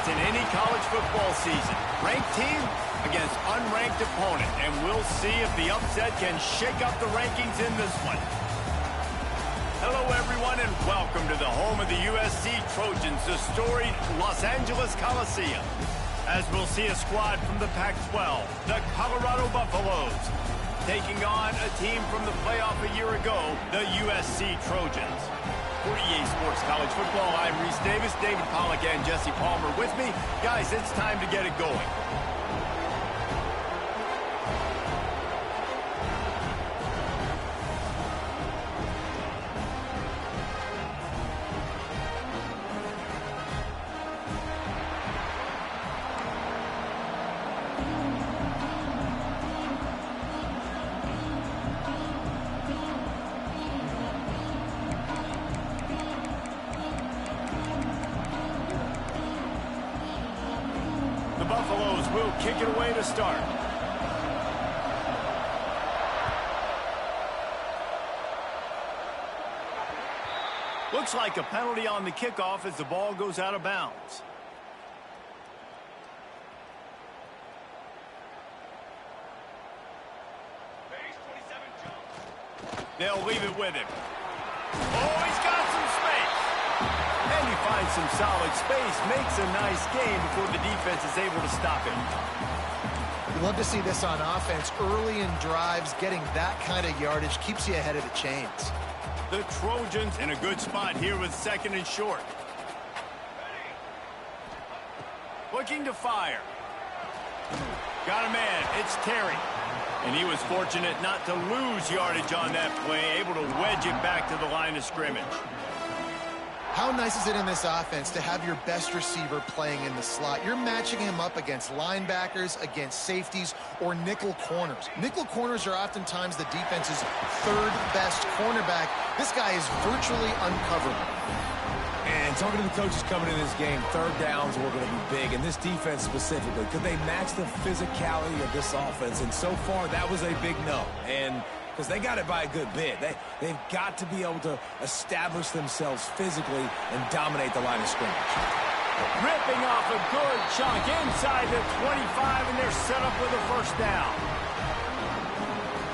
in any college football season. Ranked team against unranked opponent, and we'll see if the upset can shake up the rankings in this one. Hello, everyone, and welcome to the home of the USC Trojans, the storied Los Angeles Coliseum. As we'll see a squad from the Pac-12, the Colorado Buffaloes, taking on a team from the playoff a year ago, the USC Trojans. For EA Sports College Football, I'm Reese Davis, David Pollack, and Jesse Palmer with me. Guys, it's time to get it going. The Buffaloes will kick it away to start. Looks like a penalty on the kickoff as the ball goes out of bounds. They'll leave it with him. Oh, he's got some space. And he finds some solid space, makes a nice game before the defense is able to stop him. You love to see this on offense. Early in drives, getting that kind of yardage keeps you ahead of the chains. The Trojans in a good spot here with second and short. Looking to fire. Got a man. It's Terry. And he was fortunate not to lose yardage on that play, able to wedge it back to the line of scrimmage. How nice is it in this offense to have your best receiver playing in the slot? You're matching him up against linebackers, against safeties, or nickel corners. Nickel corners are oftentimes the defense's third best cornerback. This guy is virtually uncoverable. And talking to the coaches coming in this game, third downs were going to be big, and this defense specifically. Could they match the physicality of this offense? And so far, that was a big no. And because they got it by a good bit. They've got to be able to establish themselves physically and dominate the line of scrimmage. Ripping off a good chunk inside the 25, and they're set up with a first down.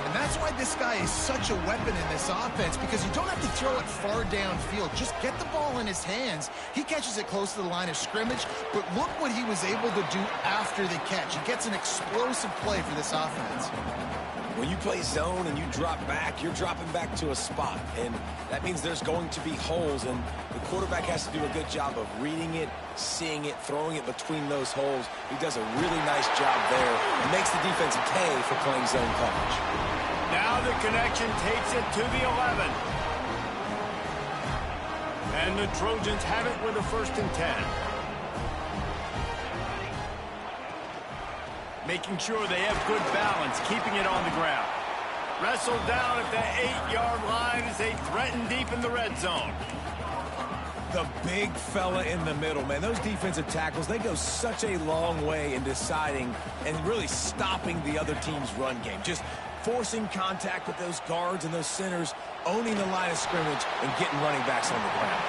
And that's why this guy is such a weapon in this offense, because you don't have to throw it far downfield. Just get the ball in his hands. He catches it close to the line of scrimmage, but look what he was able to do after the catch. He gets an explosive play for this offense. When you play zone and you drop back, you're dropping back to a spot. And that means there's going to be holes, and the quarterback has to do a good job of reading it, seeing it, throwing it between those holes. He does a really nice job there and makes the defense pay for playing zone coverage. Now the connection takes it to the 11. And the Trojans have it with a 1st and 10. Making sure they have good balance, keeping it on the ground. Wrestled down at the 8-yard line as they threaten deep in the red zone. The big fella in the middle, man. Those defensive tackles, they go such a long way in deciding and really stopping the other team's run game. Just forcing contact with those guards and those centers, owning the line of scrimmage, and getting running backs on the ground.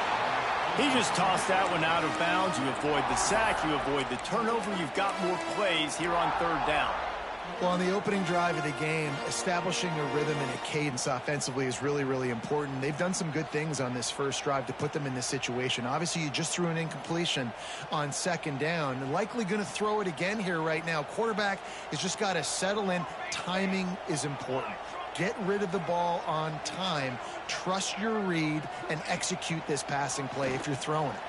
He just tossed that one out of bounds. You avoid the sack, you avoid the turnover. You've got more plays here on 3rd down. Well, on the opening drive of the game, establishing a rhythm and a cadence offensively is really, really important. They've done some good things on this first drive to put them in this situation. Obviously, you just threw an incompletion on 2nd down. They're likely going to throw it again here right now. Quarterback has just got to settle in. Timing is important. Get rid of the ball on time. Trust your read and execute this passing play if you're throwing it.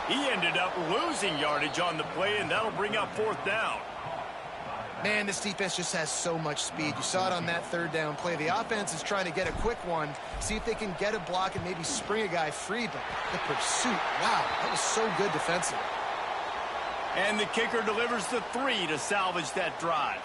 He ended up losing yardage on the play, and that'll bring up 4th down. Man, this defense just has so much speed. You saw it on that 3rd down play. The offense is trying to get a quick one, see if they can get a block and maybe spring a guy free, but the pursuit, wow, that was so good defensively. And the kicker delivers the 3 to salvage that drive.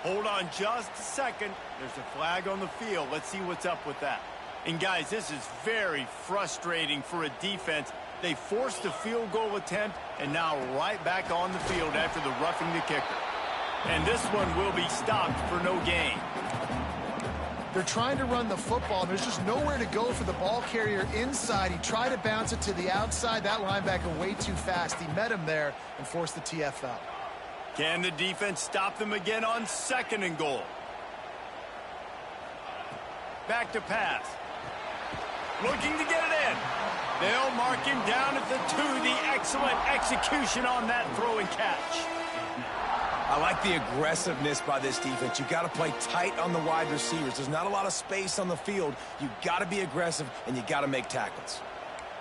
Hold on just a second. There's a flag on the field. Let's see what's up with that. And, guys, this is very frustrating for a defense. They forced a field goal attempt and now right back on the field after the roughing the kicker. And this one will be stopped for no gain. They're trying to run the football, and there's just nowhere to go for the ball carrier inside. He tried to bounce it to the outside. That linebacker way too fast. He met him there and forced the TFL. Can the defense stop them again on 2nd and goal? Back to pass. Looking to get it in. They'll mark him down at the 2. The excellent execution on that throw and catch. I like the aggressiveness by this defense. You got to play tight on the wide receivers. There's not a lot of space on the field. You got to be aggressive, and you got to make tackles.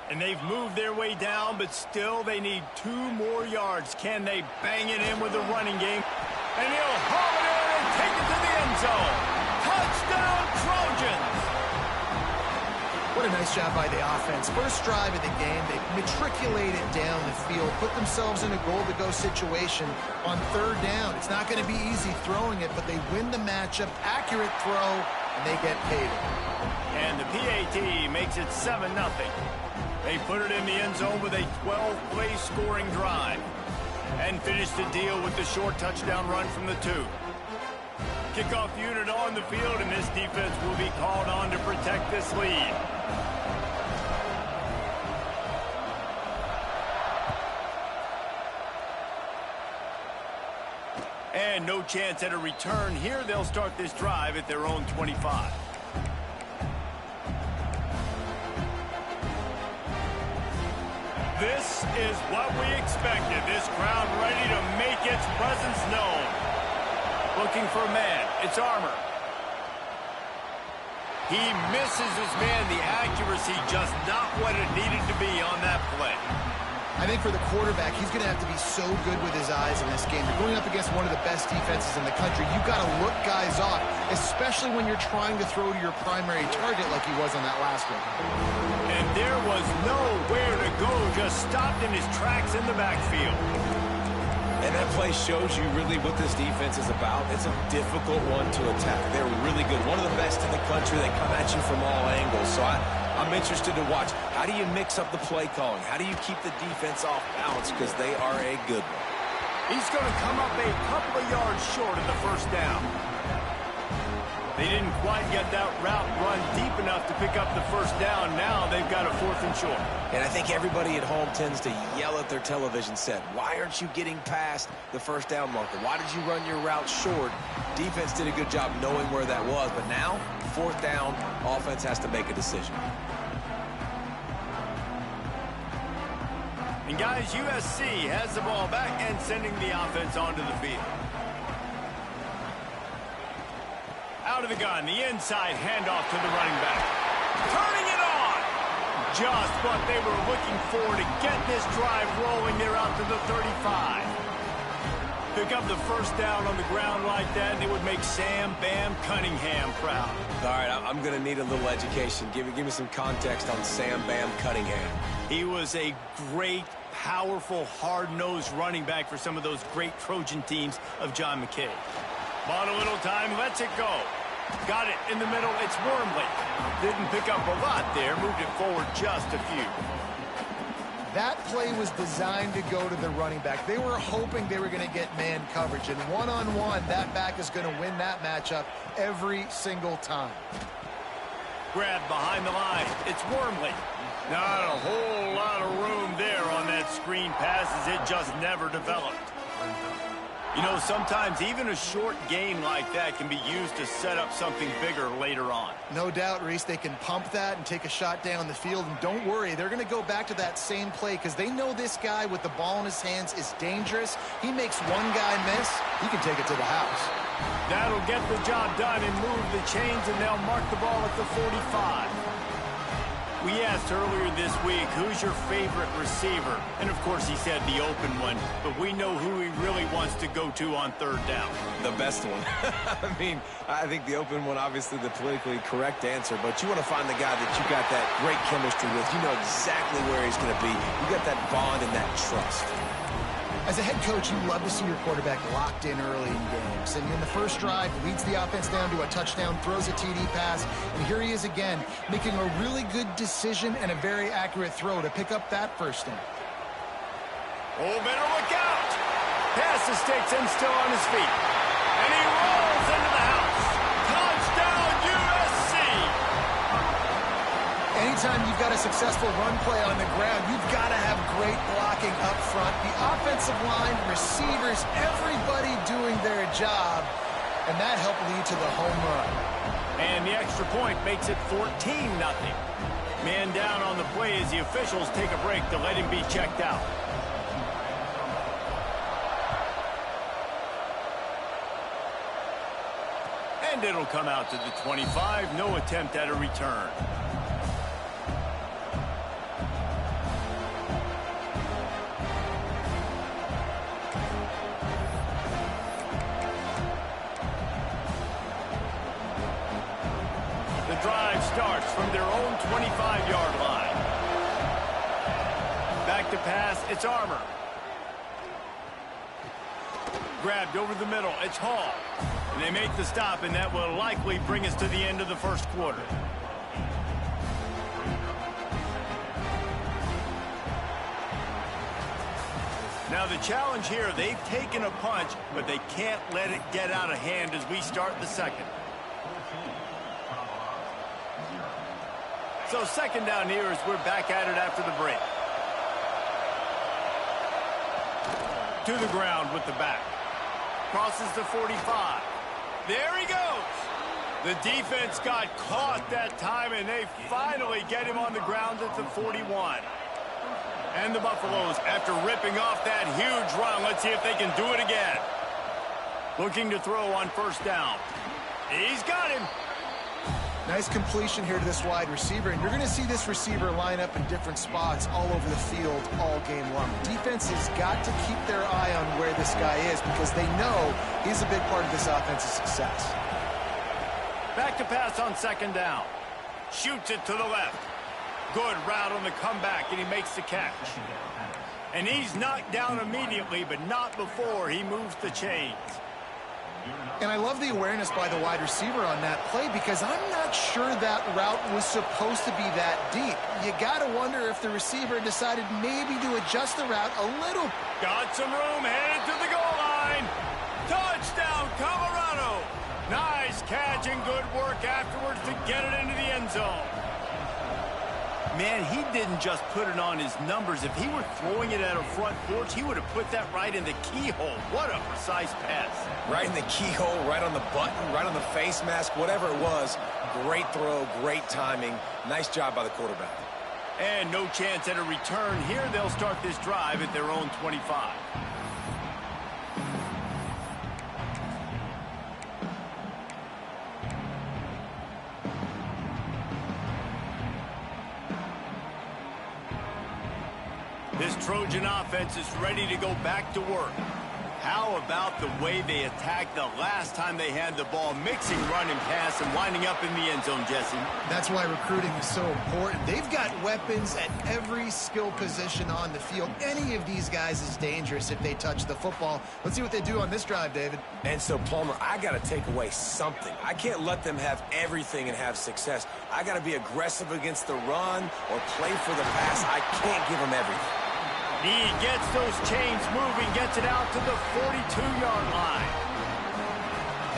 And they've moved their way down, but still they need 2 more yards. Can they bang it in with the running game? And he'll haul it in and take it to the end zone. Touchdown, Trojans! What a nice job by the offense. First drive of the game, they matriculated down the field, put themselves in a goal-to-go situation on 3rd down. It's not going to be easy throwing it, but they win the matchup. Accurate throw, and they get paid. And the PAT makes it 7-0. They put it in the end zone with a 12-play scoring drive and finish the deal with the short touchdown run from the 2. Kickoff unit on the field, and this defense will be called on to protect this lead. And no chance at a return here. They'll start this drive at their own 25. This is what we expected. This crowd ready to make its presence known. Looking for a man. It's Armour. He misses his man. The accuracy just not what it needed to be on that play. I think for the quarterback, he's going to have to be so good with his eyes in this game. You're going up against one of the best defenses in the country. You've got to look guys off, especially when you're trying to throw to your primary target like he was on that last one. And there was nowhere to go, just stopped in his tracks in the backfield. And that play shows you really what this defense is about. It's a difficult one to attack. They're really good. One of the best in the country. They come at you from all angles. So I'm interested to watch. How do you mix up the play calling? How do you keep the defense off balance? Because they are a good one. He's going to come up a couple of yards short of the 1st down. They didn't quite get that route run deep enough to pick up the 1st down. Now they've got a 4th and short. And I think everybody at home tends to yell at their television set. Why aren't you getting past the 1st down marker? Why did you run your route short? Defense did a good job knowing where that was. But now, 4th down, offense has to make a decision. And guys, USC has the ball back and sending the offense onto the field. Out of the gun, the inside handoff to the running back. Turning it on! Just what they were looking for to get this drive rolling. They're out to the 35. Pick up the 1st down on the ground like that, and it would make Sam Bam Cunningham proud. All right, I'm going to need a little education. Give me some context on Sam Bam Cunningham. He was a great, powerful, hard-nosed running back for some of those great Trojan teams of John McKay. Bought a little time, lets it go. Got it in the middle, it's Wormley. Didn't pick up a lot there, moved it forward just a few. That play was designed to go to the running back. They were hoping they were going to get man coverage, and one-on-one, that back is going to win that matchup every single time. Grabbed behind the line, it's Wormley. Not a whole lot of room there on that screen pass as it just never developed. You know, sometimes even a short gain like that can be used to set up something bigger later on. No doubt, Reese, they can pump that and take a shot down the field. And don't worry, they're going to go back to that same play because they know this guy with the ball in his hands is dangerous. He makes one guy miss, he can take it to the house. That'll get the job done and move the chains, and they'll mark the ball at the 45. We asked earlier this week, who's your favorite receiver? And, of course, he said the open one, but we know who he really wants to go to on 3rd down. The best one. I mean, I think the open one, obviously the politically correct answer, but you want to find the guy that you got that great chemistry with. You know exactly where he's going to be. You got that bond and that trust. As a head coach, you love to see your quarterback locked in early in games. And in the first drive, leads the offense down to a touchdown, throws a TD pass, and here he is again, making a really good decision and a very accurate throw to pick up that 1st down. Oh, better look out! Pass the sticks and still on his feet. And he rolls into the house. Touchdown, USC! anytime you've got a successful run play on the ground, you've got to have great blocking up front. The offensive line, receivers, everybody doing their job, and that helped lead to the home run. And the extra point makes it 14-0. Man down on the play as the officials take a break to let him be checked out. And it'll come out to the 25. No attempt at a return. The drive starts from their own 25-yard line. Back to pass, it's Armour. Grabbed over the middle, it's Hall. And they make the stop, and that will likely bring us to the end of the first quarter. Now the challenge here, they've taken a punch, but they can't let it get out of hand as we start the second. So second down here as we're back at it after the break. To the ground with the back. Crosses the 45. There he goes. The defense got caught that time, and they finally get him on the ground at the 41. And the Buffaloes, after ripping off that huge run, let's see if they can do it again. Looking to throw on first down. He's got him. Nice completion here to this wide receiver, and you're going to see this receiver line up in different spots all over the field all game long. Defense has got to keep their eye on where this guy is because they know he's a big part of this offense's success. Back to pass on second down. Shoots it to the left. Good route on the comeback, and he makes the catch. And he's knocked down immediately, but not before he moves the chains. And I love the awareness by the wide receiver on that play because I'm not sure that route was supposed to be that deep. You got to wonder if the receiver decided maybe to adjust the route a little. Got some room, headed to the goal line. Touchdown, Colorado. Nice catch and good work afterwards to get it into the end zone. Man, he didn't just put it on his numbers. If he were throwing it at a front porch, he would have put that right in the keyhole. What a precise pass. Right in the keyhole, right on the button, right on the face mask, whatever it was. Great throw, great timing. Nice job by the quarterback. And no chance at a return here. They'll start this drive at their own 25. This Trojan offense is ready to go back to work. How about the way they attacked the last time they had the ball, mixing run and pass and winding up in the end zone, Jesse? That's why recruiting is so important. They've got weapons at every skill position on the field. Any of these guys is dangerous if they touch the football. Let's see what they do on this drive, David. And so, Palmer, I got to take away something. I can't let them have everything and have success. I got to be aggressive against the run or play for the pass. I can't give them everything. He gets those chains moving, gets it out to the 42-yard line.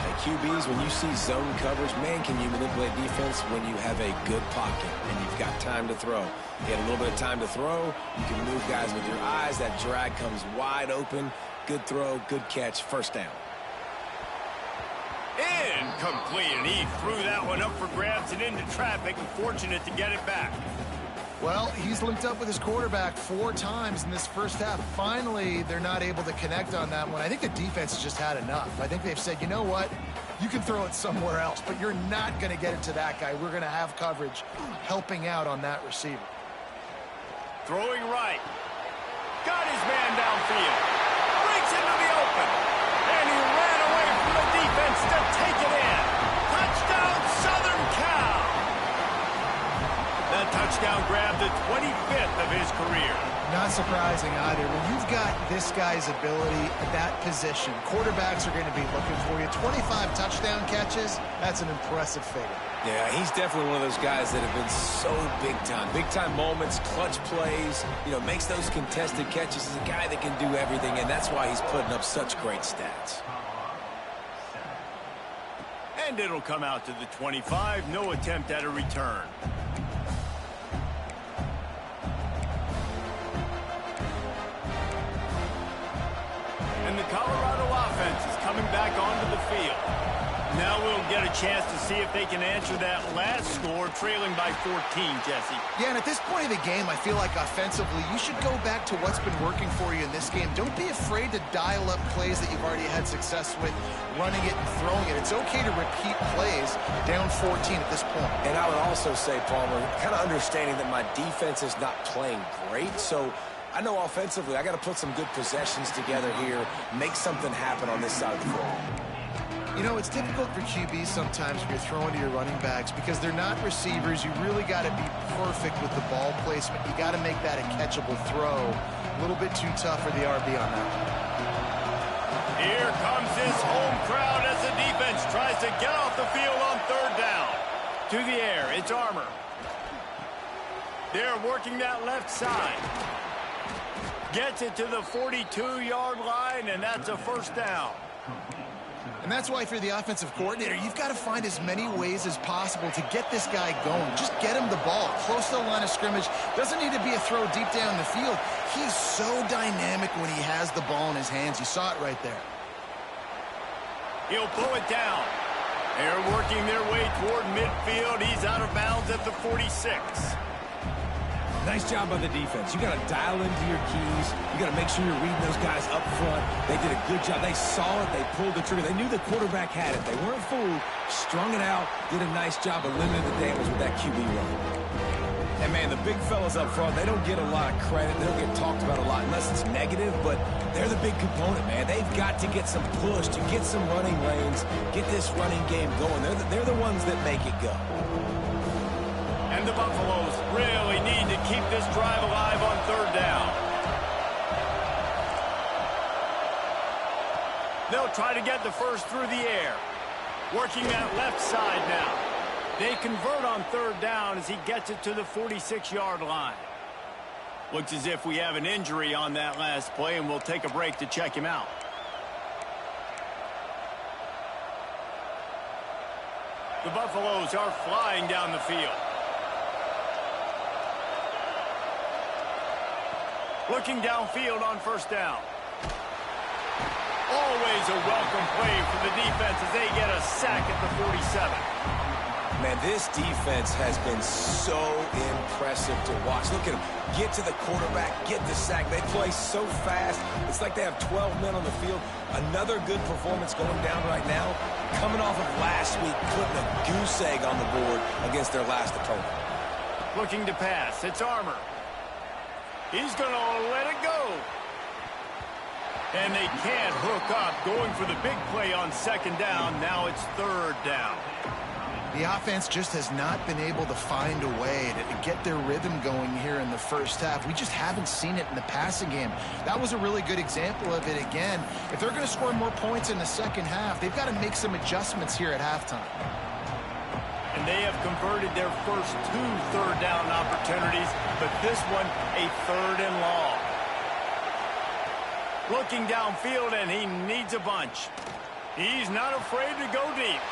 Hey, QBs, when you see zone coverage, man, can you manipulate defense when you have a good pocket and you've got time to throw. You get a little bit of time to throw. You can move guys with your eyes. That drag comes wide open. Good throw, good catch, first down. Incomplete, and he threw that one up for grabs and into traffic, and fortunate to get it back. Well, he's linked up with his quarterback 4 times in this first half. Finally, they're not able to connect on that one. I think the defense has just had enough. I think they've said, you know what? You can throw it somewhere else, but you're not going to get it to that guy. We're going to have coverage helping out on that receiver. Throwing right. Got his man downfield. Breaks into the open. And he ran away from the defense to take it in. Touchdown, Southern Cal. That touchdown grabbed the 25th of his career. Not surprising either. When you've got this guy's ability at that position, quarterbacks are going to be looking for you. 25 touchdown catches, that's an impressive figure. Yeah, he's definitely one of those guys that have been so big time. Big time moments, clutch plays, makes those contested catches. He's a guy that can do everything, and that's why he's putting up such great stats. And it'll come out to the 25. No attempt at a return. And the Colorado offense is coming back onto the field. Now we'll get a chance to see if they can answer that last score, trailing by 14, Jesse. Yeah, and at this point of the game, I feel like offensively, you should go back to what's been working for you in this game. Don't be afraid to dial up plays that you've already had success with, running it and throwing it. It's okay to repeat plays down 14 at this point. And I would also say, Palmer, kind of understanding that my defense is not playing great, so I know offensively I got to put some good possessions together here, make something happen on this side of the football. You know, it's difficult for QBs sometimes when you're throwing to your running backs because they're not receivers. You really got to be perfect with the ball placement. You got to make that a catchable throw. A little bit too tough for the RB on that. Here comes his home crowd as the defense tries to get off the field on third down. To the air, it's Armour. They're working that left side. Gets it to the 42-yard line, and that's a first down. And that's why if you're the offensive coordinator, you've got to find as many ways as possible to get this guy going. Just get him the ball close to the line of scrimmage. Doesn't need to be a throw deep down the field. He's so dynamic when he has the ball in his hands. You saw it right there. He'll pull it down. They're working their way toward midfield. He's out of bounds at the 46. Nice job by the defense. You got to dial into your keys. You got to make sure you're reading those guys up front. They did a good job. They saw it. They pulled the trigger. They knew the quarterback had it. They weren't fooled. Strung it out. Did a nice job of limiting the damage with that QB run. And, man, the big fellas up front, they don't get a lot of credit. They don't get talked about a lot unless it's negative, but they're the big component, man. They've got to get some push, to get some running lanes, get this running game going. They're the ones that make it go. And the Buffaloes really need to keep this drive alive on third down. They'll try to get the first through the air. Working that left side now. They convert on third down as he gets it to the 46-yard line. Looks as if we have an injury on that last play, and we'll take a break to check him out. The Buffaloes are flying down the field. Looking downfield on first down. Always a welcome play for the defense as they get a sack at the 47. Man, this defense has been so impressive to watch. Look at them get to the quarterback, get the sack. They play so fast. It's like they have 12 men on the field. Another good performance going down right now. Coming off of last week, putting a goose egg on the board against their last opponent. Looking to pass. It's Armour. He's going to let it go. And they can't hook up. Going for the big play on second down. Now it's third down. The offense just has not been able to find a way to get their rhythm going here in the first half. We just haven't seen it in the passing game. That was a really good example of it again. If they're going to score more points in the second half, they've got to make some adjustments here at halftime. And they have converted their first 2 third down opportunities, but this one a third and long. Looking downfield, and he needs a bunch. He's not afraid to go deep.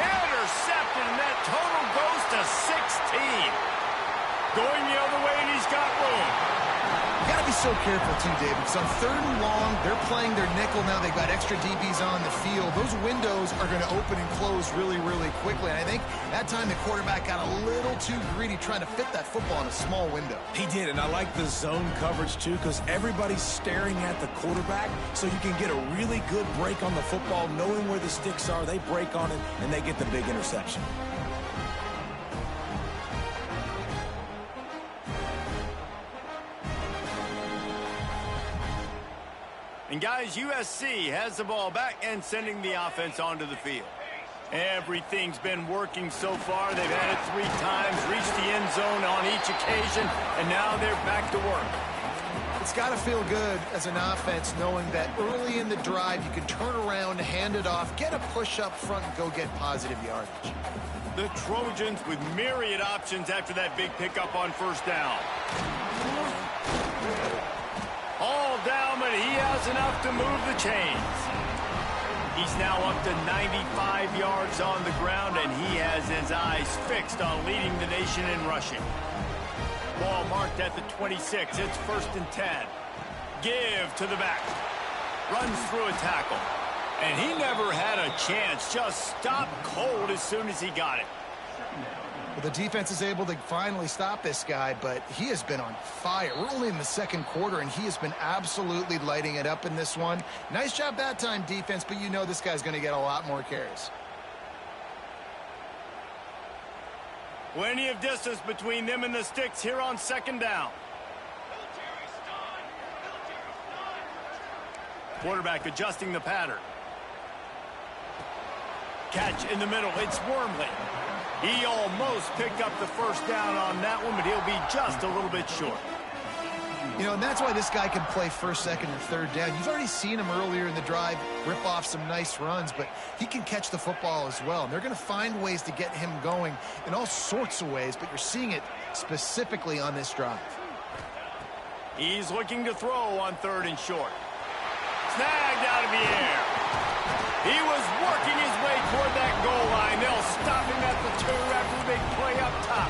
Intercepted, and that total goes to 16. Going the other way, and he's got room. You got to be so careful, too, David, because on third and long, they're playing their nickel now. They've got extra DBs on the field. Those windows are going to open and close really, really quickly. And I think that time the quarterback got a little too greedy trying to fit that football in a small window. He did, and I like the zone coverage, too, because everybody's staring at the quarterback, so you can get a really good break on the football, knowing where the sticks are. They break on it, and they get the big interception. And guys, USC has the ball back and sending the offense onto the field. Everything's been working so far. They've had it 3 times, reached the end zone on each occasion, and now they're back to work. It's got to feel good as an offense knowing that early in the drive you can turn around, hand it off, get a push up front, and go get positive yardage. The Trojans with myriad options after that big pickup on first down. All down, but he has enough to move the chains. He's now up to 95 yards on the ground, and he has his eyes fixed on leading the nation in rushing. Ball marked at the 26. It's 1st and 10. Give to the back. runs through a tackle. And he never had a chance. Just stopped cold as soon as he got it. Well, the defense is able to finally stop this guy, but he has been on fire. We're only in the second quarter, and he has been absolutely lighting it up in this one. Nice job that time, defense, but you know this guy's going to get a lot more carries. Plenty of distance between them and the sticks here on second down. Quarterback adjusting the pattern. Catch in the middle. It's Wormley. He almost picked up the first down on that one, but he'll be just a little bit short. You know, and that's why this guy can play first, second, and third down. You've already seen him earlier in the drive rip off some nice runs, but he can catch the football as well. And they're going to find ways to get him going in all sorts of ways, but you're seeing it specifically on this drive. He's looking to throw on third and short. Snagged out of the air. He was working his way toward that goal line. They'll stop him at the 2 after the big play up top.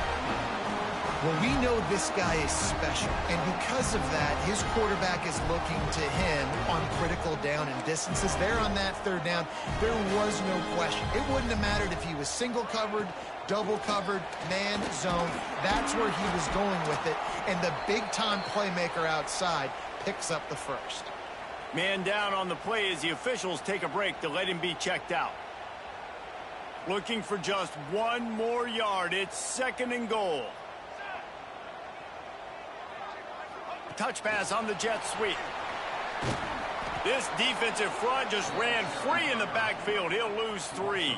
Well, we know this guy is special, and because of that, his quarterback is looking to him on critical down and distances. There on that third down, there was no question. It wouldn't have mattered if he was single covered, double covered, man zone. That's where he was going with it, and the big-time playmaker outside picks up the first. Man down on the play as the officials take a break to let him be checked out. Looking for just one more yard. It's second and goal. Touch pass on the jet sweep. This defensive front just ran free in the backfield. He'll lose 3.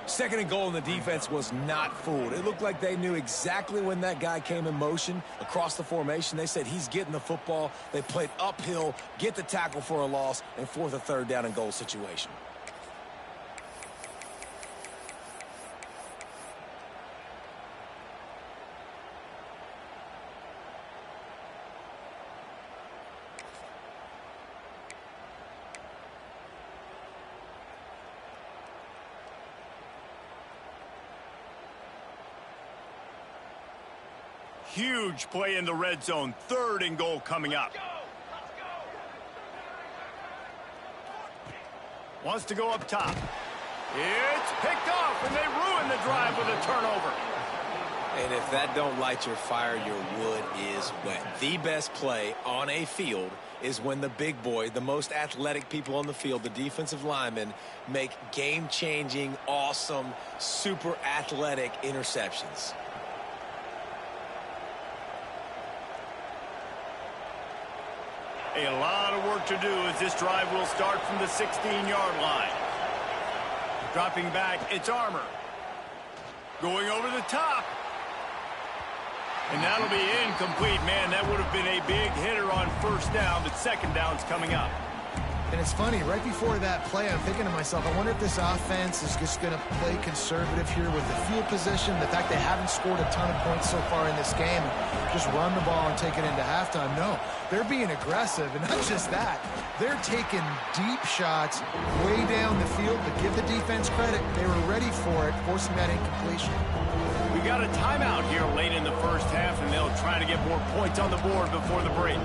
Second and goal, and the defense was not fooled. It looked like they knew exactly when that guy came in motion across the formation. They said he's getting the football. They played uphill, get the tackle for a loss, and force a third down and goal situation. Huge play in the red zone. Third and goal coming up. Wants to go up top. It's picked off, and they ruin the drive with a turnover. And if that don't light your fire, your wood is wet. The best play on a field is when the big boy, the most athletic people on the field, the defensive linemen, make game-changing, awesome, super athletic interceptions. A lot of work to do as this drive will start from the 16-yard line. Dropping back, it's Armour. Going over the top. And that'll be incomplete. Man, that would have been a big hitter on first down, but second down's coming up. And it's funny, right before that play, I'm thinking to myself, I wonder if this offense is just going to play conservative here with the field position, the fact they haven't scored a ton of points so far in this game, just run the ball and take it into halftime. No, they're being aggressive, and not just that. They're taking deep shots way down the field, but give the defense credit. They were ready for it, forcing that incompletion. We got a timeout here late in the first half, and they'll try to get more points on the board before the break.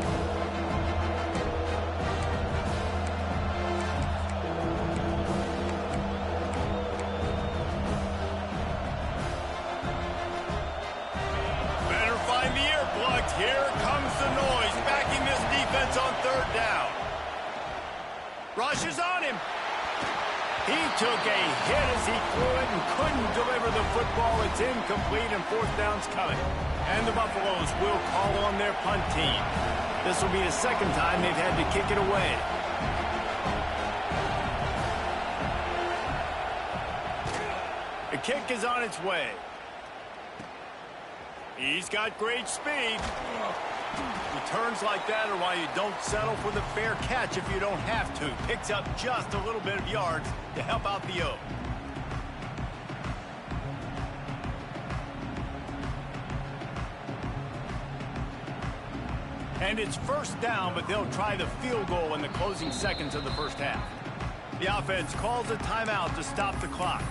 Here comes the noise, backing this defense on third down. Rush is on him. He took a hit as he threw it and couldn't deliver the football. It's incomplete and fourth down's coming. And the Buffaloes will call on their punt team. This will be the second time they've had to kick it away. The kick is on its way. He's got great speed. Returns like that are why you don't settle for the fair catch if you don't have to. Picks up just a little bit of yards to help out the O. And it's first down, but they'll try the field goal in the closing seconds of the first half. The offense calls a timeout to stop the clock.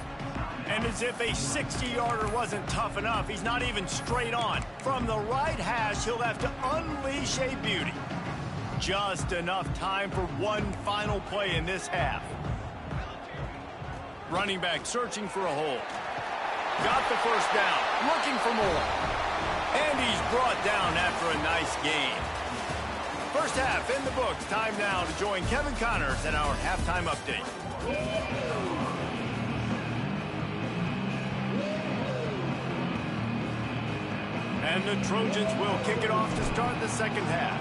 And as if a 60-yarder wasn't tough enough, he's not even straight on. From the right hash, he'll have to unleash a beauty. Just enough time for one final play in this half. Running back searching for a hole. Got the first down, looking for more. And he's brought down after a nice gain. First half in the books. Time now to join Kevin Connors in our halftime update. And the Trojans will kick it off to start the second half.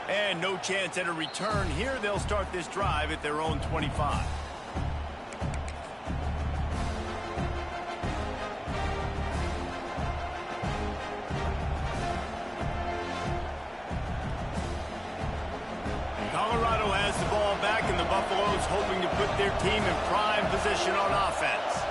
And no chance at a return here. They'll start this drive at their own 25. Colorado has the ball back, and the Buffaloes hoping to put their team in prime position on offense.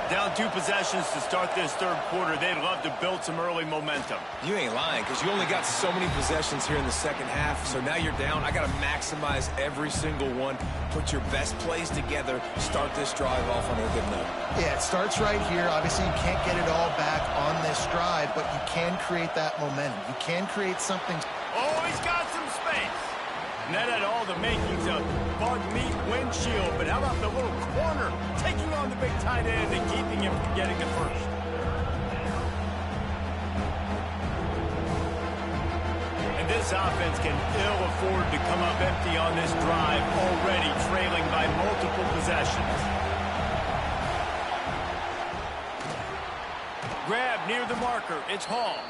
Down 2 possessions to start this third quarter. They'd love to build some early momentum. You ain't lying, because you only got so many possessions here in the second half, so now you're down. I got to maximize every single one, put your best plays together, start this drive off on a good note. Yeah, it starts right here. Obviously, you can't get it all back on this drive, but you can create that momentum. You can create something. Oh, he's got some space. And that had all the makings of bug meat windshield, but how about the little corner taking on the big tight end and keeping him from getting the first? And this offense can ill afford to come up empty on this drive, already trailing by multiple possessions. Grab near the marker. It's Hall.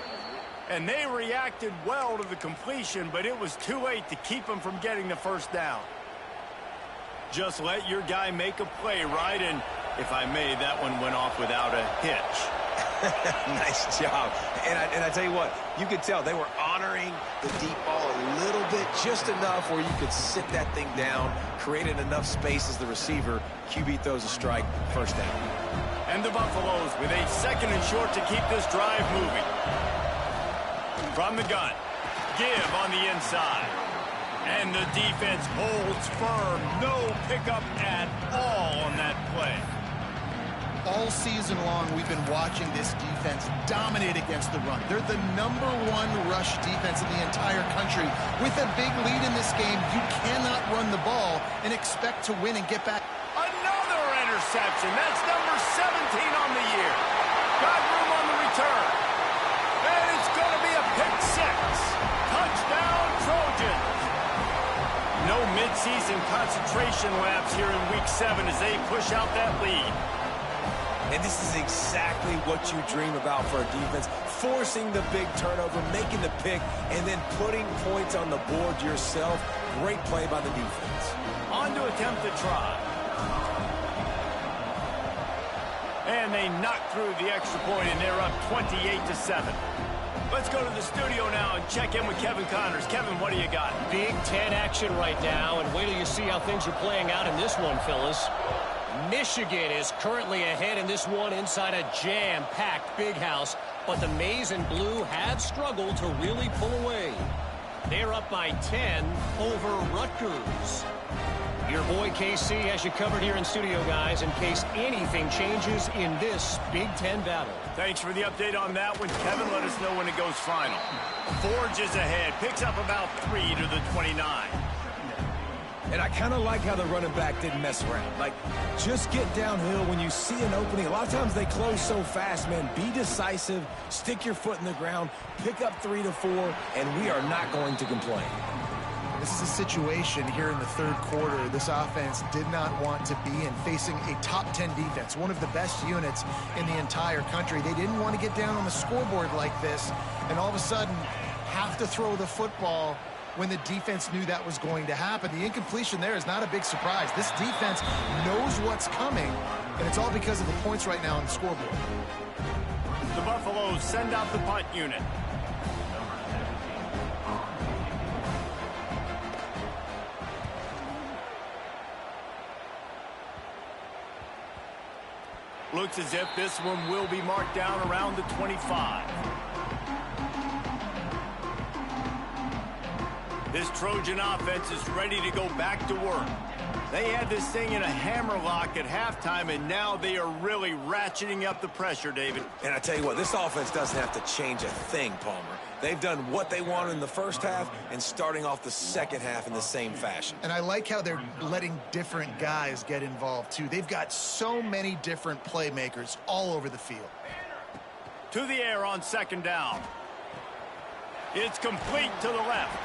And they reacted well to the completion, but it was too late to keep them from getting the first down. Just let your guy make a play, right? And if I may, that one went off without a hitch. Nice job. And I tell you what, you could tell they were honoring the deep ball a little bit, just enough where you could sit that thing down, created enough space as the receiver. QB throws a strike, first down. And the Buffaloes with a second and short to keep this drive moving. From the gun, give on the inside. And the defense holds firm. No pickup at all on that play. All season long, we've been watching this defense dominate against the run. They're the #1 rush defense in the entire country. With a big lead in this game, you cannot run the ball and expect to win and get back. Another interception. That's number 17 on the year. Got room on the return. And it's going to be a pick 6. Touchdown, Trojans. No midseason concentration laps here in Week 7 as they push out that lead. And this is exactly what you dream about for a defense. Forcing the big turnover, making the pick, and then putting points on the board yourself. Great play by the defense. On to attempt the try. And they knock through the extra point, and they're up 28-7. Let's go to the studio now and check in with Kevin Connors. Kevin, what do you got? Big Ten action right now, and wait till you see how things are playing out in this one, fellas. Michigan is currently ahead in this one inside a jam-packed Big House, but the Maize and Blue have struggled to really pull away. They're up by 10 over Rutgers. Your boy KC has you covered here in studio, guys, in case anything changes in this Big Ten battle. Thanks for the update on that one, Kevin. Let us know when it goes final. Forge is ahead. Picks up about 3 to the 29. And I kind of like how the running back didn't mess around. Like, just get downhill when you see an opening. A lot of times they close so fast, man. Be decisive, stick your foot in the ground, pick up 3 to 4, and we are not going to complain. This is a situation here in the third quarter this offense did not want to be in, facing a top 10 defense, one of the best units in the entire country. They didn't want to get down on the scoreboard like this and all of a sudden have to throw the football when the defense knew that was going to happen. The incompletion there is not a big surprise. This defense knows what's coming, and it's all because of the points right now on the scoreboard. The Buffaloes send out the punt unit. Looks as if this one will be marked down around the 25. This Trojan offense is ready to go back to work. They had this thing in a hammerlock at halftime, and now they are really ratcheting up the pressure, David. And I tell you what, this offense doesn't have to change a thing, Palmer. They've done what they wanted in the first half and starting off the second half in the same fashion. And I like how they're letting different guys get involved, too. They've got so many different playmakers all over the field. To the air on second down. It's complete to the left.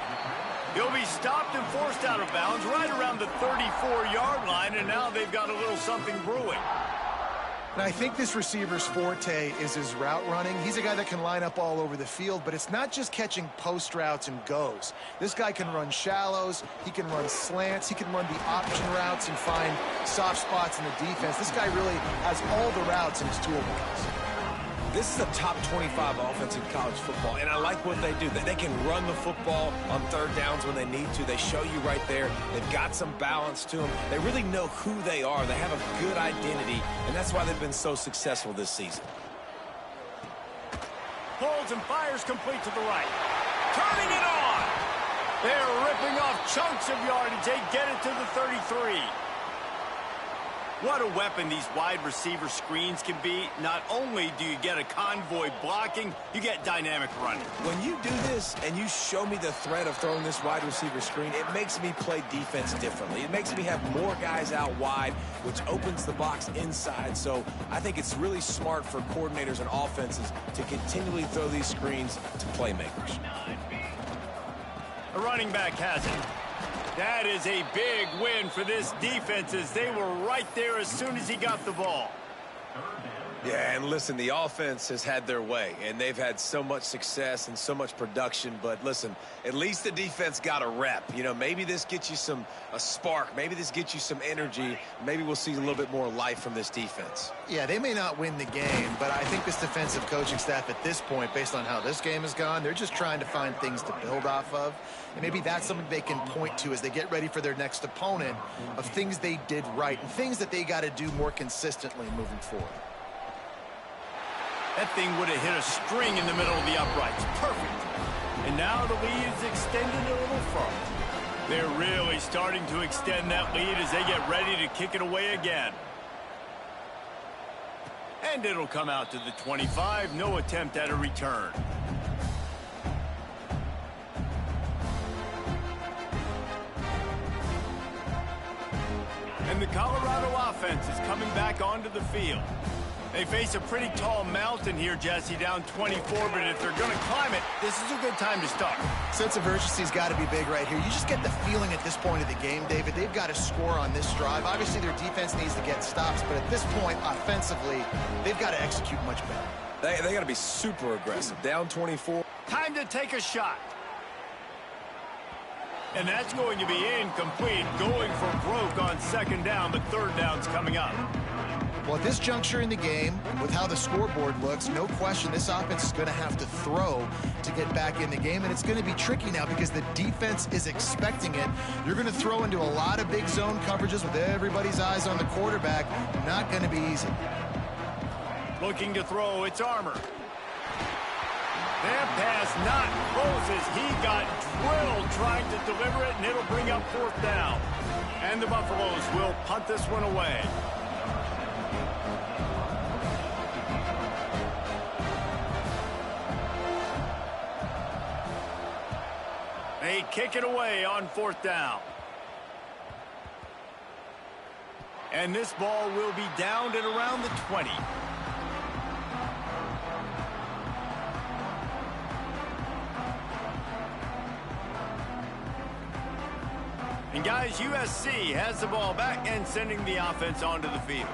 He'll be stopped and forced out of bounds right around the 34-yard line, and now they've got a little something brewing. And I think this receiver's forte is his route running. He's a guy that can line up all over the field, but it's not just catching post routes and goes. This guy can run shallows, he can run slants, he can run the option routes and find soft spots in the defense. This guy really has all the routes in his toolbox. This is a top 25 offense in college football, and I like what they do. They can run the football on third downs when they need to. They show you right there. They've got some balance to them. They really know who they are. They have a good identity, and that's why they've been so successful this season. Holds and fires complete to the right. Turning it on. They're ripping off chunks of yardage. They get it to the 33. What a weapon these wide receiver screens can be. Not only do you get a convoy blocking, you get dynamic running. When you do this and you show me the threat of throwing this wide receiver screen, it makes me play defense differently. It makes me have more guys out wide, which opens the box inside. So I think it's really smart for coordinators and offenses to continually throw these screens to playmakers. The running back has it. That is a big win for this defense as they were right there as soon as he got the ball. Yeah, and listen, the offense has had their way, and they've had so much success and so much production. But listen, at least the defense got a rep. You know, maybe this gets you a spark. Maybe this gets you some energy. Maybe we'll see a little bit more life from this defense. Yeah, they may not win the game, but I think this defensive coaching staff at this point, based on how this game has gone, they're just trying to find things to build off of. And maybe that's something they can point to as they get ready for their next opponent of things they did right and things that they got to do more consistently moving forward. That thing would have hit a string in the middle of the uprights. Perfect. And now the lead is extended a little further. They're really starting to extend that lead as they get ready to kick it away again. And it'll come out to the 25. No attempt at a return. And the Colorado offense is coming back onto the field. They face a pretty tall mountain here, Jesse, down 24, but if they're going to climb it, this is a good time to start. Sense of urgency's got to be big right here. You just get the feeling at this point of the game, David, they've got to score on this drive. Obviously, their defense needs to get stops, but at this point, offensively, they've got to execute much better. They got to be super aggressive. Down 24. Time to take a shot. And that's going to be incomplete, going for broke on second down, but third down's coming up. Well, at this juncture in the game, with how the scoreboard looks, no question this offense is going to have to throw to get back in the game, and it's going to be tricky now because the defense is expecting it. You're going to throw into a lot of big zone coverages with everybody's eyes on the quarterback. Not going to be easy. Looking to throw, it's Armour. That pass not close as he got drilled trying to deliver it, and it'll bring up fourth down. And the Buffaloes will punt this one away. They kick it away on fourth down. And this ball will be downed at around the 20. And guys, USC has the ball back and sending the offense onto the field.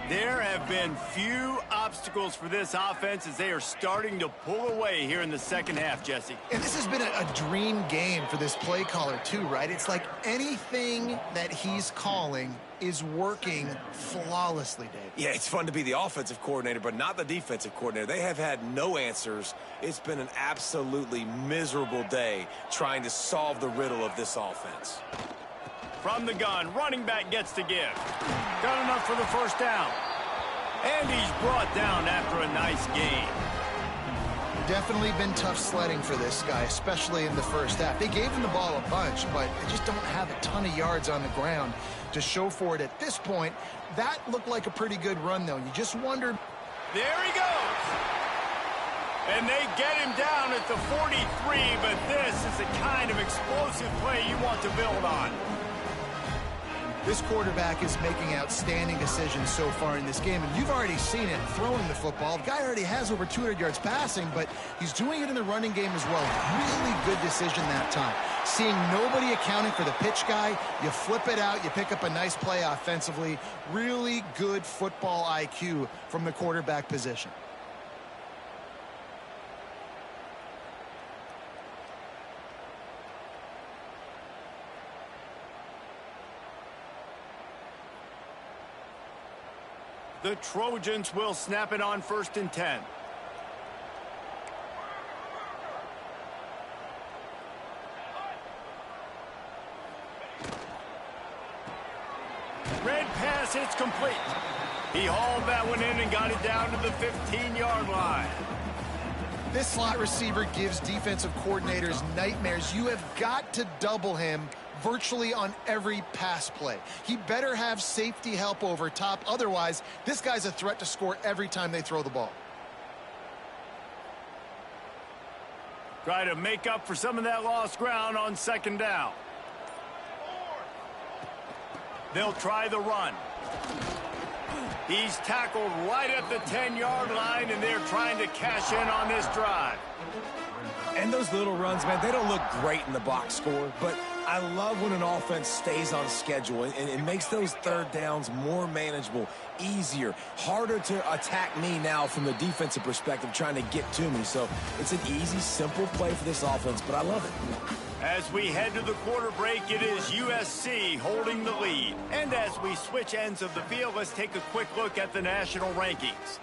There have been few obstacles for this offense as they are starting to pull away here in the second half, Jesse. And this has been a dream game for this play caller too, right? It's like anything that he's calling is working flawlessly, Dave. Yeah, it's fun to be the offensive coordinator, but not the defensive coordinator. They have had no answers. It's been an absolutely miserable day trying to solve the riddle of this offense. From the gun, running back gets to give. Got enough for the first down. And he's brought down after a nice gain. Definitely been tough sledding for this guy, especially in the first half. They gave him the ball a bunch, but they just don't have a ton of yards on the ground to show for it at this point. That looked like a pretty good run, though. You just wondered. There he goes. And they get him down at the 43, but this is the kind of explosive play you want to build on. This quarterback is making outstanding decisions so far in this game, and you've already seen it throwing the football. The guy already has over 200 yards passing, but he's doing it in the running game as well. Really good decision that time. Seeing nobody accounting for the pitch guy, you flip it out, you pick up a nice play offensively. Really good football IQ from the quarterback position. The Trojans will snap it on 1st and 10. Red pass, it's complete. He hauled that one in and got it down to the 15-yard line. This slot receiver gives defensive coordinators nightmares. You have got to double him virtually on every pass play. He better have safety help over top. Otherwise, this guy's a threat to score every time they throw the ball. Try to make up for some of that lost ground on 2nd down. They'll try the run. He's tackled right at the 10-yard line, and they're trying to cash in on this drive. And those little runs, man, they don't look great in the box score, but I love when an offense stays on schedule and it makes those 3rd downs more manageable, easier, harder to attack me now from the defensive perspective trying to get to me. So it's an easy, simple play for this offense, but I love it. As we head to the quarter break, it is USC holding the lead. And as we switch ends of the field, let's take a quick look at the national rankings.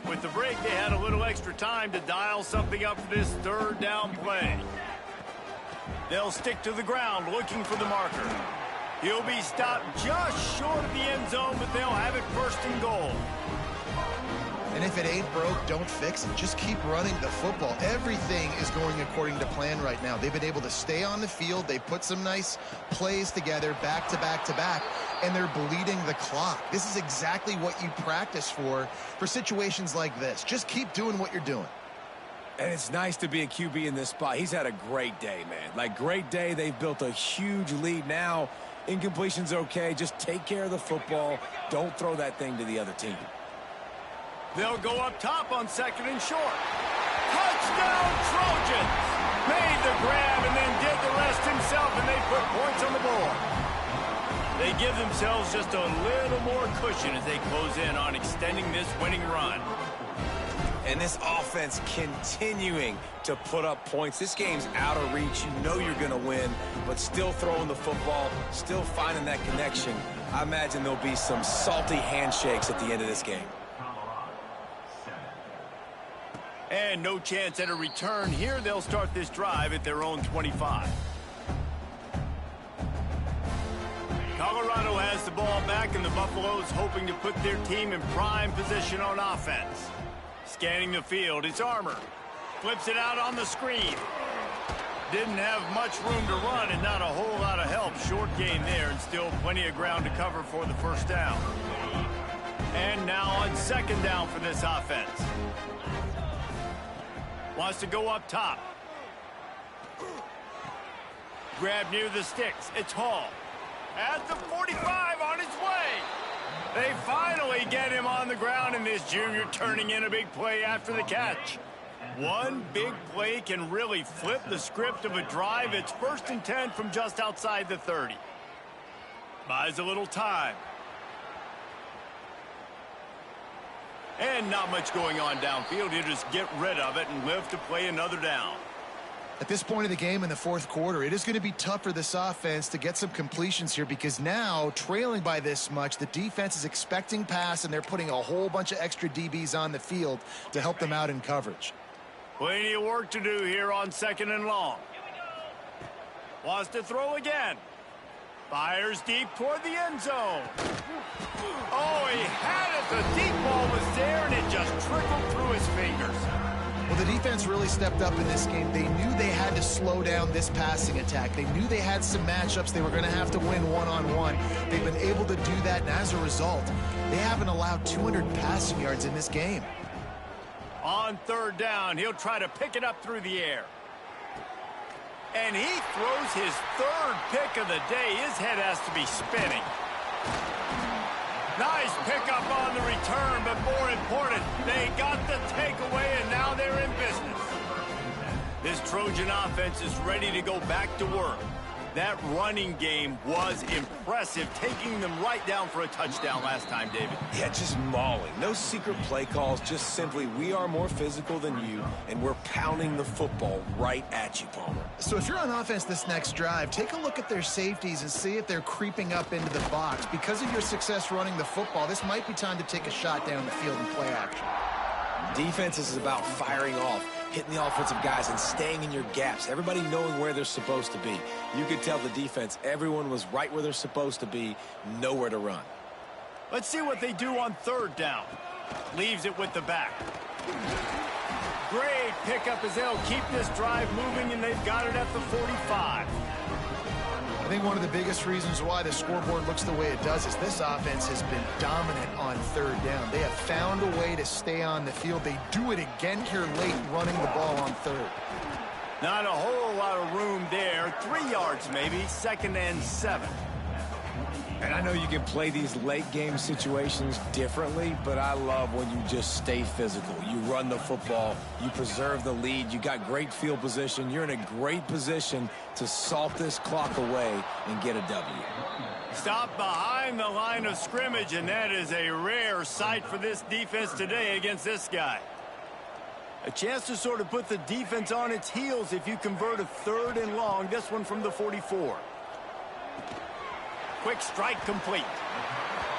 With the break, they had a little extra time to dial something up for this 3rd down play. They'll stick to the ground looking for the marker. He'll be stopped just short of the end zone, but they'll have it 1st and goal. And if it ain't broke, don't fix it. Just keep running the football. Everything is going according to plan right now. They've been able to stay on the field. They've put some nice plays together back to back to back, and they're bleeding the clock. This is exactly what you practice for situations like this. Just keep doing what you're doing. And it's nice to be a QB in this spot. He's had a great day, man. Like, great day. They've built a huge lead now. Incompletion's okay. Just take care of the football. Don't throw that thing to the other team. They'll go up top on 2nd and short. Touchdown, Trojans! Made the grab and then did the rest himself, and they put points on the board. They give themselves just a little more cushion as they close in on extending this winning run. And this offense continuing to put up points. This game's out of reach. You know you're going to win, but still throwing the football, still finding that connection. I imagine there'll be some salty handshakes at the end of this game. And no chance at a return here. They'll start this drive at their own 25. Colorado has the ball back, and the Buffaloes hoping to put their team in prime position on offense. Scanning the field, it's Armour. Flips it out on the screen. Didn't have much room to run and not a whole lot of help. Short gain there and still plenty of ground to cover for the 1st down. And now on 2nd down for this offense. Wants to go up top. Grab near the sticks. It's Hall. At the 45 on his way. They finally get him on the ground, and this junior turning in a big play after the catch. One big play can really flip the script of a drive. It's 1st and 10 from just outside the 30. Buys a little time. And not much going on downfield. You just get rid of it and live to play another down. At this point of the game in the 4th quarter, it is going to be tough for this offense to get some completions here, because now, trailing by this much, the defense is expecting pass, and they're putting a whole bunch of extra DBs on the field to help them out in coverage. Plenty of work to do here on 2nd and long. Wants to throw again. Fires deep toward the end zone. Oh, he had it. The deep ball was there, and it just trickled through his fingers. Well, the defense really stepped up in this game. They knew they had to slow down this passing attack. They knew they had some matchups they were going to have to win one-on-one. They've been able to do that, and as a result, they haven't allowed 200 passing yards in this game. On third down, he'll try to pick it up through the air. And he throws his third pick of the day. His head has to be spinning. Nice pickup on the return, but more important, they got the takeaway, and now they're in business. This Trojan offense is ready to go back to work. That running game was impressive, taking them right down for a touchdown last time, David. Yeah, just mauling. No secret play calls, just simply we are more physical than you, and we're pounding the football right at you, Palmer. So if you're on offense this next drive, take a look at their safeties and see if they're creeping up into the box. Because of your success running the football, this might be time to take a shot down the field and play action. Defense is about firing off, hitting the offensive guys, and staying in your gaps. Everybody knowing where they're supposed to be. You could tell the defense, everyone was right where they're supposed to be, nowhere to run. Let's see what they do on third down. Leaves it with the back. Great pickup as they'll keep this drive moving, and they've got it at the 45. I think one of the biggest reasons why the scoreboard looks the way it does is this offense has been dominant on third down. They have found a way to stay on the field. They do it again here late, running the ball on third. Not a whole lot of room there. 3 yards maybe, 2nd and 7. And I know you can play these late game situations differently, but I love when you just stay physical. You run the football, you preserve the lead, you got great field position, you're in a great position to salt this clock away and get a W. Stop behind the line of scrimmage, and that is a rare sight for this defense today against this guy. A chance to sort of put the defense on its heels if you convert a 3rd and long, this one from the 44. Quick strike complete.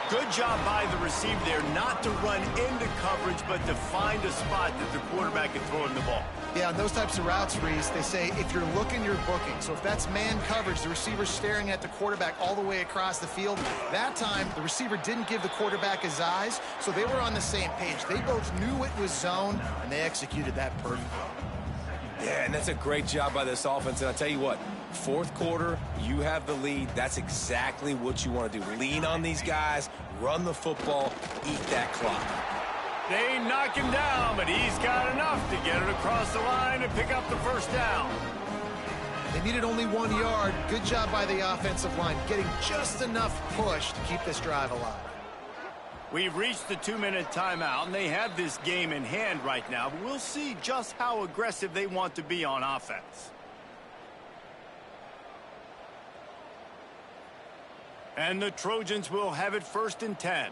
Good job by the receiver there not to run into coverage, but to find a spot that the quarterback can throw him the ball. Yeah, on those types of routes, Reese, they say if you're looking, you're booking. So if that's man coverage, the receiver's staring at the quarterback all the way across the field. That time, the receiver didn't give the quarterback his eyes, so they were on the same page. They both knew it was zone, and they executed that perfectly. Yeah, and that's a great job by this offense. And I'll tell you what, 4th quarter, you have the lead. That's exactly what you want to do. Lean on these guys, run the football, eat that clock. They knock him down, but he's got enough to get it across the line and pick up the 1st down. They needed only 1 yard. Good job by the offensive line, getting just enough push to keep this drive alive. We've reached the 2-minute timeout, and they have this game in hand right now, but we'll see just how aggressive they want to be on offense. And the Trojans will have it 1st and 10.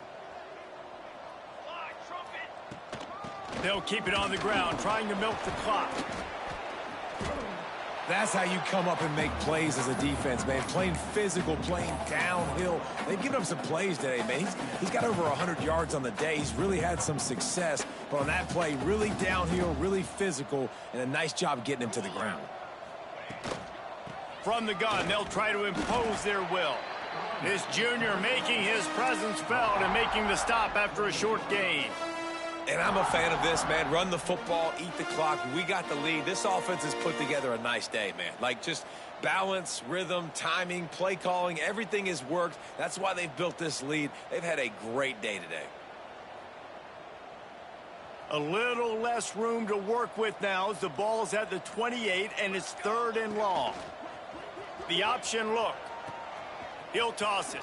They'll keep it on the ground, trying to milk the clock. That's how you come up and make plays as a defense, man. Playing physical, playing downhill. They've given up some plays today, man. He's got over 100 yards on the day. He's really had some success. But on that play, really downhill, really physical, and a nice job getting him to the ground. From the gun, they'll try to impose their will. This junior making his presence felt and making the stop after a short gain. And I'm a fan of this, man. Run the football, eat the clock. We got the lead. This offense has put together a nice day, man. Like, just balance, rhythm, timing, play calling, everything has worked. That's why they've built this lead. They've had a great day today. A little less room to work with now as the ball's at the 28, and it's 3rd and long. The option look. He'll toss it.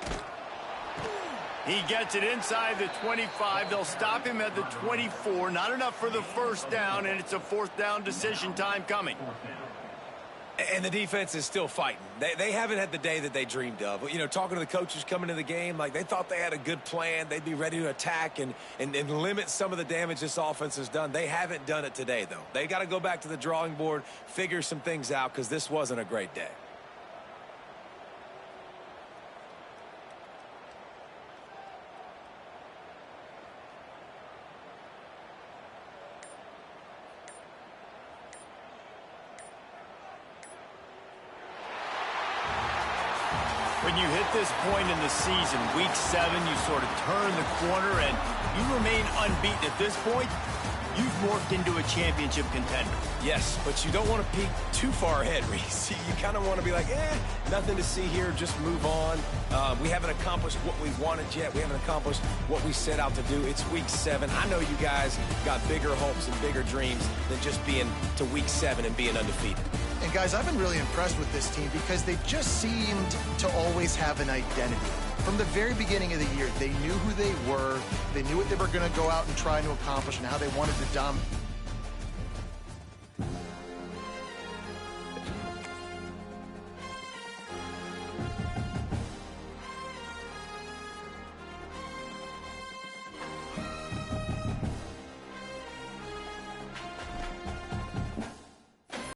He gets it inside the 25. They'll stop him at the 24. Not enough for the 1st down, and it's a 4th down decision time coming. And the defense is still fighting. They haven't had the day that they dreamed of. You know, talking to the coaches coming into the game, like they thought they had a good plan. They'd be ready to attack and limit some of the damage this offense has done. They haven't done it today, though. They got to go back to the drawing board, figure some things out, because this wasn't a great day. When you hit this point in the season, week 7, you sort of turn the corner and you remain unbeaten. At this point, you've morphed into a championship contender. Yes, but you don't want to peek too far ahead, Reese. You kind of want to be like, nothing to see here, just move on. We haven't accomplished what we wanted yet. We haven't accomplished what we set out to do. It's week 7. I know you guys got bigger hopes and bigger dreams than just being to week 7 and being undefeated. And guys, I've been really impressed with this team because they've just seemed to always have an identity. From the very beginning of the year, they knew who they were. They knew what they were going to go out and try to accomplish and how they wanted to dominate.